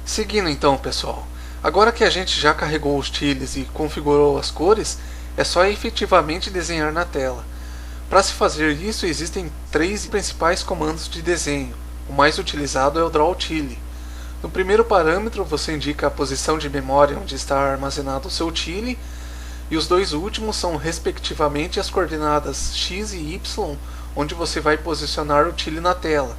Seguindo então, pessoal, agora que a gente já carregou os tiles e configurou as cores, é só efetivamente desenhar na tela. Para se fazer isso, existem três principais comandos de desenho. O mais utilizado é o Draw Tile. No primeiro parâmetro, você indica a posição de memória onde está armazenado o seu tile, e os dois últimos são respectivamente as coordenadas x e y, onde você vai posicionar o tile na tela.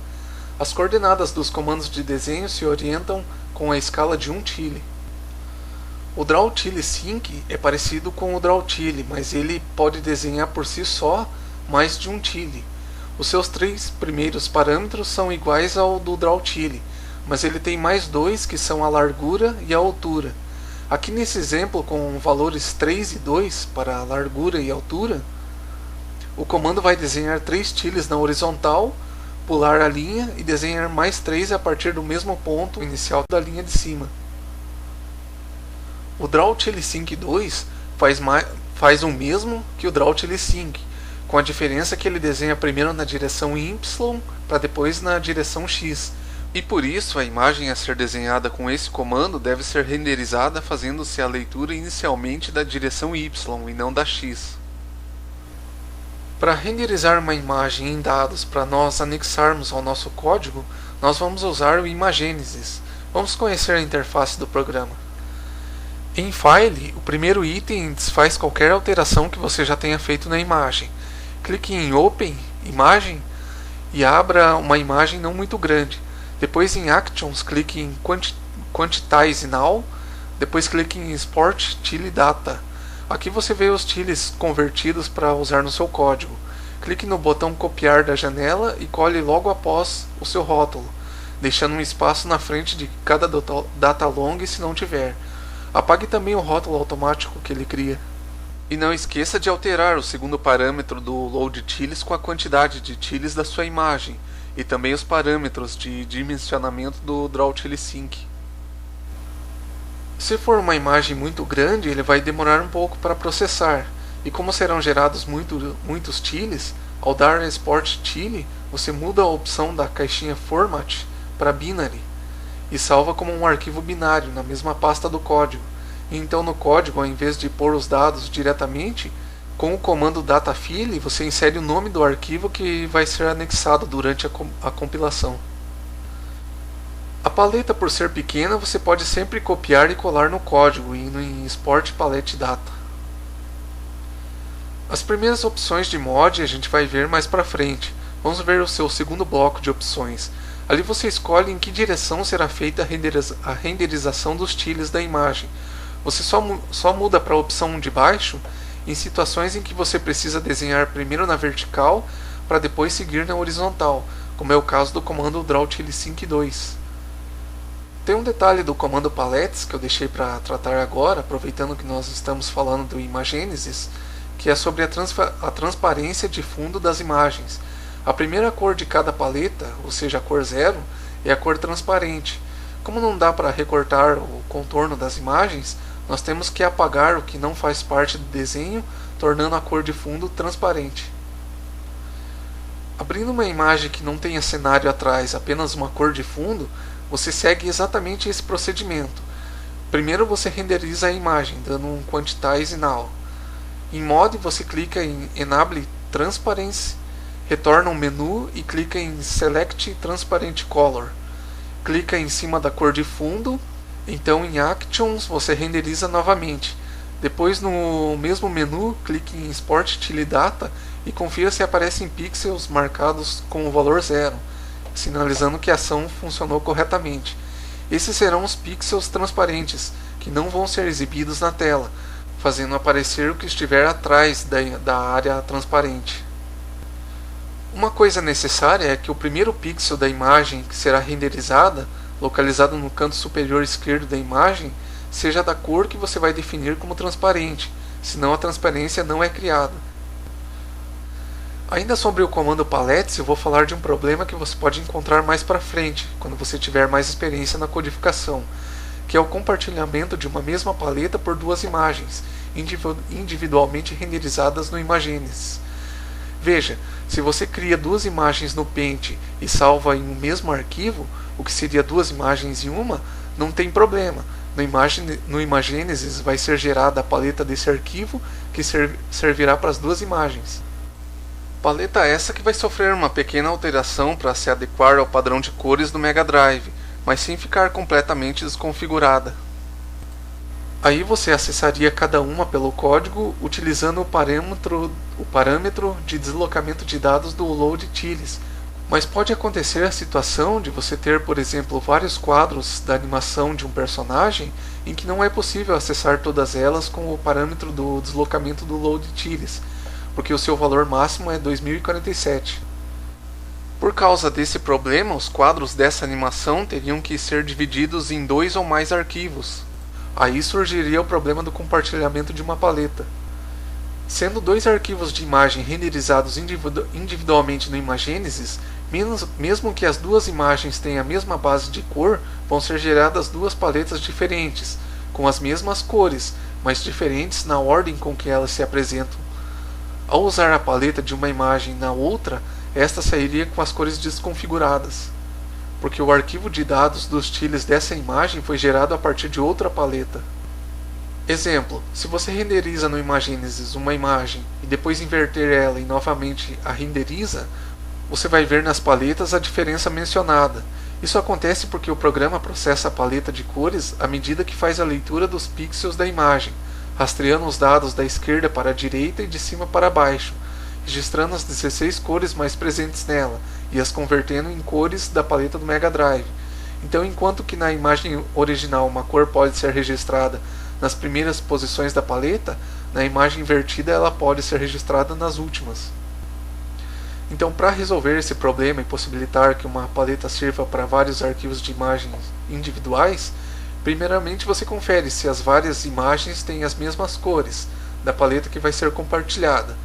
As coordenadas dos comandos de desenho se orientam com a escala de um tile. O Draw Tile Sync é parecido com o Draw Tile, mas ele pode desenhar por si só mais de um tile. Os seus três primeiros parâmetros são iguais ao do Draw Tile, mas ele tem mais dois que são a largura e a altura. Aqui nesse exemplo, com valores 3 e 2 para a largura e altura, o comando vai desenhar 3 tiles na horizontal, pular a linha e desenhar mais 3 a partir do mesmo ponto inicial da linha de cima. O Draw Tile Sync 2 faz o mesmo que o Draw Tile Sync, com a diferença que ele desenha primeiro na direção Y para depois na direção X. E por isso a imagem a ser desenhada com esse comando deve ser renderizada fazendo-se a leitura inicialmente da direção Y e não da X. Para renderizar uma imagem em dados para nós anexarmos ao nosso código, nós vamos usar o Imagenesis. Vamos conhecer a interface do programa. Em File, o primeiro item desfaz qualquer alteração que você já tenha feito na imagem. Clique em Open, Imagem, e abra uma imagem não muito grande. Depois em Actions, clique em Quantize Now, depois clique em Export Tile Data. Aqui você vê os tiles convertidos para usar no seu código. Clique no botão Copiar da janela e cole logo após o seu rótulo, deixando um espaço na frente de cada data long se não tiver. Apague também o rótulo automático que ele cria. E não esqueça de alterar o segundo parâmetro do Load Tiles com a quantidade de tiles da sua imagem, e também os parâmetros de dimensionamento do Draw Tile Sync. Se for uma imagem muito grande, ele vai demorar um pouco para processar, e como serão gerados muitos tiles, ao dar Export Tile, você muda a opção da caixinha Format para Binary, e salva como um arquivo binário na mesma pasta do código. E então no código, ao invés de pôr os dados diretamente, com o comando DataFile, você insere o nome do arquivo que vai ser anexado durante a compilação. A paleta, por ser pequena, você pode sempre copiar e colar no código, indo em Export Palette Data. As primeiras opções de mod a gente vai ver mais para frente. Vamos ver o seu segundo bloco de opções. Ali você escolhe em que direção será feita a renderização dos tiles da imagem. Você só muda para a opção de baixo em situações em que você precisa desenhar primeiro na vertical para depois seguir na horizontal, como é o caso do comando Draw Tile Sync 2. Tem um detalhe do comando Palettes que eu deixei para tratar agora, aproveitando que nós estamos falando do Imagenesis, que é sobre a transparência de fundo das imagens. A primeira cor de cada paleta, ou seja, a cor 0, é a cor transparente. Como não dá para recortar o contorno das imagens, nós temos que apagar o que não faz parte do desenho, tornando a cor de fundo transparente. Abrindo uma imagem que não tenha cenário atrás, apenas uma cor de fundo, você segue exatamente esse procedimento. Primeiro você renderiza a imagem, dando um Quantize Now. Em Mode você clica em Enable Transparency, retorna um menu e clica em Select Transparent Color. Clica em cima da cor de fundo. Então em Actions você renderiza novamente. Depois no mesmo menu, clique em Export Tile Data e confira se aparecem pixels marcados com o valor 0, sinalizando que a ação funcionou corretamente. Esses serão os pixels transparentes, que não vão ser exibidos na tela, fazendo aparecer o que estiver atrás da área transparente. Uma coisa necessária é que o primeiro pixel da imagem que será renderizada, localizado no canto superior esquerdo da imagem, seja da cor que você vai definir como transparente, senão a transparência não é criada. Ainda sobre o comando Palettes, eu vou falar de um problema que você pode encontrar mais para frente, quando você tiver mais experiência na codificação, que é o compartilhamento de uma mesma paleta por duas imagens, individualmente renderizadas no Imagenesis. Veja, se você cria duas imagens no Paint e salva em um mesmo arquivo, o que seria duas imagens em uma, não tem problema. No Imagenesis vai ser gerada a paleta desse arquivo que servirá para as duas imagens. Paleta essa que vai sofrer uma pequena alteração para se adequar ao padrão de cores do Mega Drive, mas sem ficar completamente desconfigurada. Aí você acessaria cada uma pelo código utilizando o parâmetro de deslocamento de dados do LoadTiles. Mas pode acontecer a situação de você ter, por exemplo, vários quadros da animação de um personagem em que não é possível acessar todas elas com o parâmetro do deslocamento do LoadTiles, porque o seu valor máximo é 2047. Por causa desse problema, os quadros dessa animação teriam que ser divididos em 2 ou mais arquivos. Aí surgiria o problema do compartilhamento de uma paleta. Sendo 2 arquivos de imagem renderizados individualmente no Imagenesis, mesmo que as duas imagens tenham a mesma base de cor, vão ser geradas 2 paletas diferentes, com as mesmas cores, mas diferentes na ordem com que elas se apresentam. Ao usar a paleta de uma imagem na outra, esta sairia com as cores desconfiguradas, porque o arquivo de dados dos tiles dessa imagem foi gerado a partir de outra paleta. Exemplo, se você renderiza no Imagenesis uma imagem e depois inverter ela e novamente a renderiza, você vai ver nas paletas a diferença mencionada. Isso acontece porque o programa processa a paleta de cores à medida que faz a leitura dos pixels da imagem, rastreando os dados da esquerda para a direita e de cima para baixo, registrando as 16 cores mais presentes nela e as convertendo em cores da paleta do Mega Drive. Então, enquanto que na imagem original uma cor pode ser registrada nas primeiras posições da paleta, na imagem invertida ela pode ser registrada nas últimas. Então, para resolver esse problema e possibilitar que uma paleta sirva para vários arquivos de imagens individuais, primeiramente você confere se as várias imagens têm as mesmas cores da paleta que vai ser compartilhada.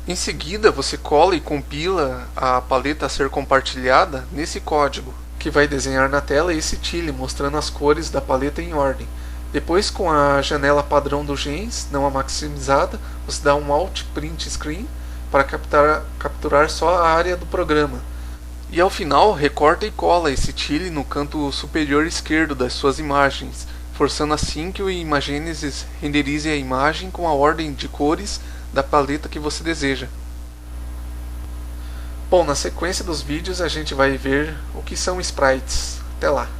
Em seguida, você cola e compila a paleta a ser compartilhada nesse código, que vai desenhar na tela esse tile mostrando as cores da paleta em ordem. Depois, com a janela padrão do Gens, não a maximizada, você dá um Alt Print Screen para capturar só a área do programa. E ao final, recorta e cola esse tile no canto superior esquerdo das suas imagens, forçando assim que o Imagenesis renderize a imagem com a ordem de cores da paleta que você deseja. Bom, na sequência dos vídeos a gente vai ver o que são sprites. Até lá!